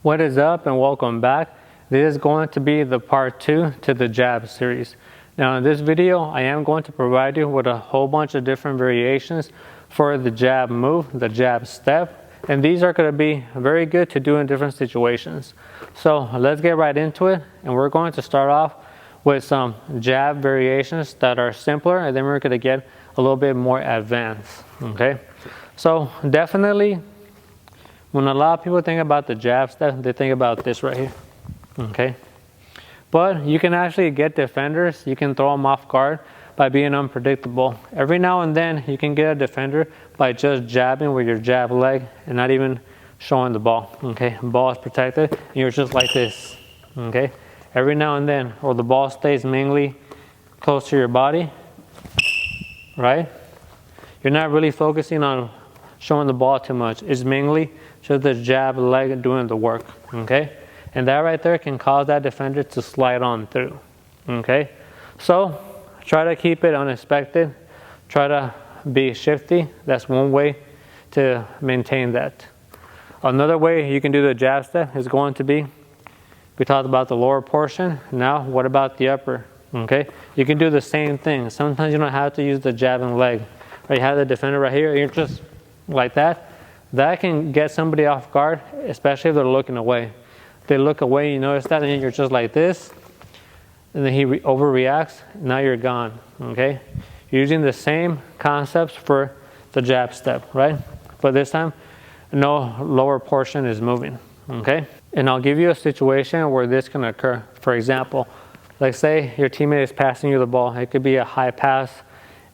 What is up and welcome back. This is going to be the part 2 to the jab series. Now in this video I am going to provide you with a whole bunch of different variations for the jab move, the jab step, and these are going to be very good to do in different situations. So let's get right into it, and we're going to start off with some jab variations that are simpler, and then we're going to get a little bit more advanced. Okay, so definitely when a lot of people think about the jab step, they think about this right here, okay? But you can actually get defenders, you can throw them off guard by being unpredictable. Every now and then, you can get a defender by just jabbing with your jab leg and not even showing the ball, okay? The ball is protected, and you're just like this, okay? Every now and then, or the ball stays mainly close to your body, right? You're not really focusing on showing the ball too much. It's mainly just the jab leg doing the work, okay? And that right there can cause that defender to slide on through, okay? So try to keep it unexpected. Try to be shifty. That's one way to maintain that. Another way you can do the jab step is going to be, we talked about the lower portion. Now what about the upper, okay? You can do the same thing. Sometimes you don't have to use the jabbing leg. Right, you have the defender right here, and you're just like that. That can get somebody off guard, especially if they're looking away. They look away, you notice that, and then you're just like this, and then he overreacts. Now you're gone, okay? Using the same concepts for the jab step, right? But this time, no lower portion is moving, okay? And I'll give you a situation where this can occur. For example, like say your teammate is passing you the ball. It could be a high pass.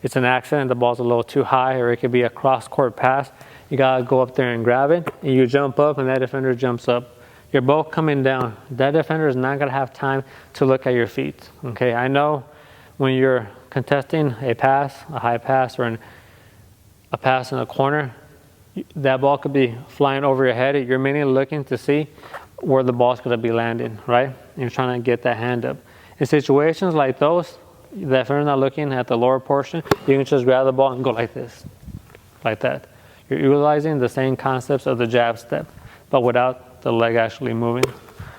It's an accident, the ball's a little too high, or it could be a cross-court pass. You gotta go up there and grab it, and you jump up, and that defender jumps up. You're both coming down. That defender is not gonna have time to look at your feet, okay? I know when you're contesting a pass, a high pass, or a pass in a corner, that ball could be flying over your head. You're mainly looking to see where the ball's gonna be landing, right? And you're trying to get that hand up. In situations like those, the defender not looking at the lower portion, you can just grab the ball and go like this, like that. You're utilizing the same concepts of the jab step, but without the leg actually moving,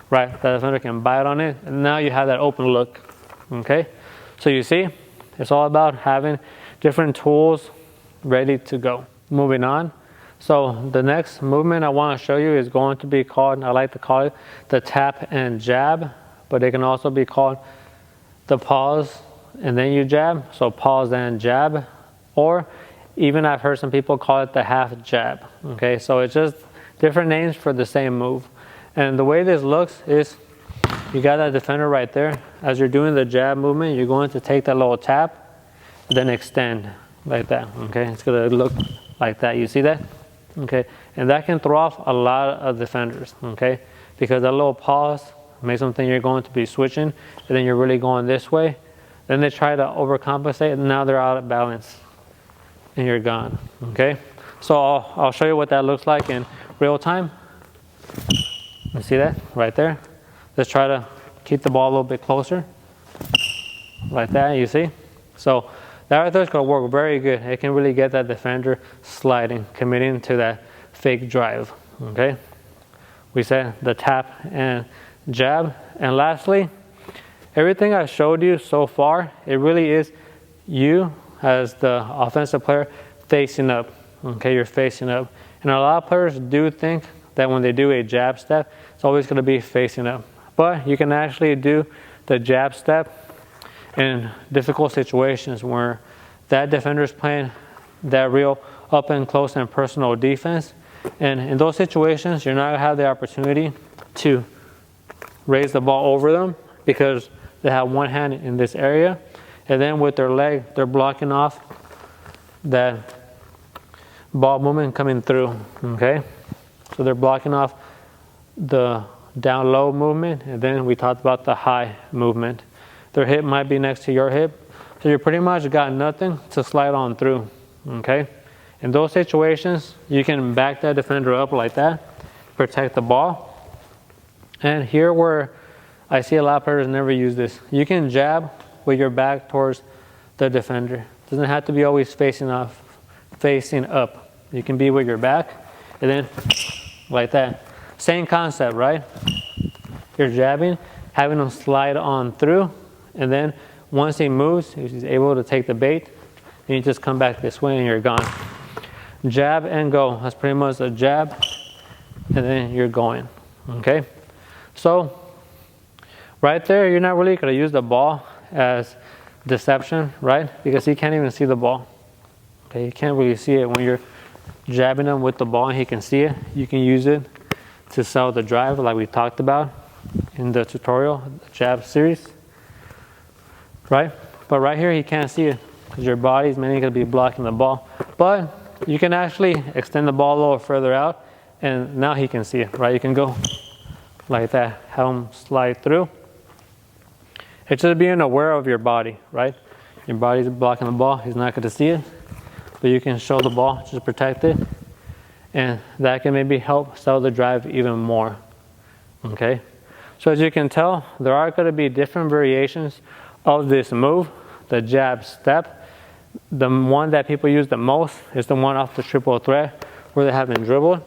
right? The defender can bite on it, and now you have that open look, okay? So you see, it's all about having different tools ready to go. Moving on. So the next movement I want to show you is going to be called, I like to call it the tap and jab, but it can also be called the pause and then you jab, so pause and jab, or even I've heard some people call it the half jab, okay? So it's just different names for the same move. And the way this looks is, you got that defender right there. As you're doing the jab movement, you're going to take that little tap, then extend like that, okay? It's gonna look like that, you see that? Okay, and that can throw off a lot of defenders, okay? Because that little pause makes them think you're going to be switching, and then you're really going this way. Then they try to overcompensate, and now they're out of balance, and you're gone, okay? So I'll show you what that looks like in real time. You see that right there? Let's try to keep the ball a little bit closer, like that, you see? So that right there is going to work very good. It can really get that defender sliding, committing to that fake drive, okay? We said the tap and jab. And lastly, everything I showed you so far, it really is you as the offensive player facing up, okay? You're facing up. And a lot of players do think that when they do a jab step, it's always going to be facing up. But you can actually do the jab step in difficult situations where that defender is playing that real up and close and personal defense. And in those situations, you're not going to have the opportunity to raise the ball over them because they have one hand in this area. And then with their leg, they're blocking off that ball movement coming through, okay? So they're blocking off the down low movement, and then we talked about the high movement. Their hip might be next to your hip, so you pretty much got nothing to slide on through, okay? In those situations, you can back that defender up like that, protect the ball. And here where I see a lot of players never use this, you can jab with your back towards the defender. It doesn't have to be always facing up. You can be with your back, and then like that. Same concept, right? You're jabbing, having him slide on through, and then once he moves, he's able to take the bait, and you just come back this way and you're gone. Jab and go. That's pretty much a jab, and then you're going. Okay? So, right there, you're not really going to use the ball as deception, right? Because he can't even see the ball. Okay, you can't really see it when you're jabbing him with the ball and he can see it. You can use it to sell the drive like we talked about in the tutorial, the jab series, right? But right here, he can't see it because your body's mainly going to be blocking the ball. But you can actually extend the ball a little further out, and now he can see it, right? You can go like that, have him slide through. It's just being aware of your body, right? Your body's blocking the ball, he's not going to see it, but you can show the ball, just protect it, and that can maybe help sell the drive even more, okay? So as you can tell, there are going to be different variations of this move, the jab step. The one that people use the most is the one off the triple threat where they haven't dribbled,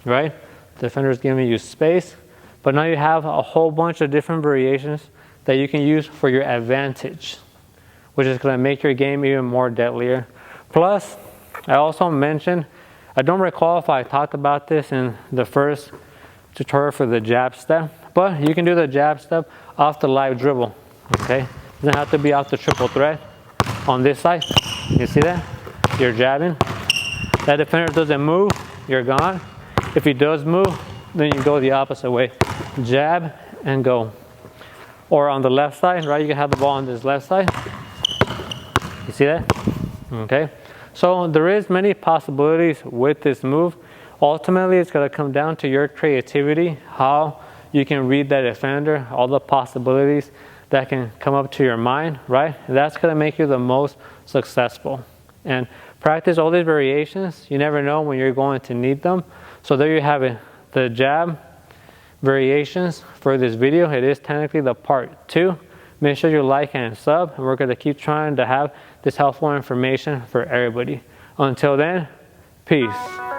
right? The defender is giving you space, but now you have a whole bunch of different variations that you can use for your advantage, which is going to make your game even more deadlier. Plus, I also mentioned, I don't recall if I talked about this in the first tutorial for the jab step, but you can do the jab step off the live dribble, okay? It doesn't have to be off the triple threat. On this side, you see that? You're jabbing. That defender doesn't move, you're gone. If he does move, then you go the opposite way. Jab and go. Or on the left side, right? You can have the ball on this left side. You see that? Okay. So there is many possibilities with this move. Ultimately, it's going to come down to your creativity, how you can read that defender, all the possibilities that can come up to your mind, right? And that's going to make you the most successful. And practice all these variations. You never know when you're going to need them. So there you have it, the jab variations for this video. It is technically the part 2. Make sure you like and sub, and we're going to keep trying to have this helpful information for everybody. Until then, peace.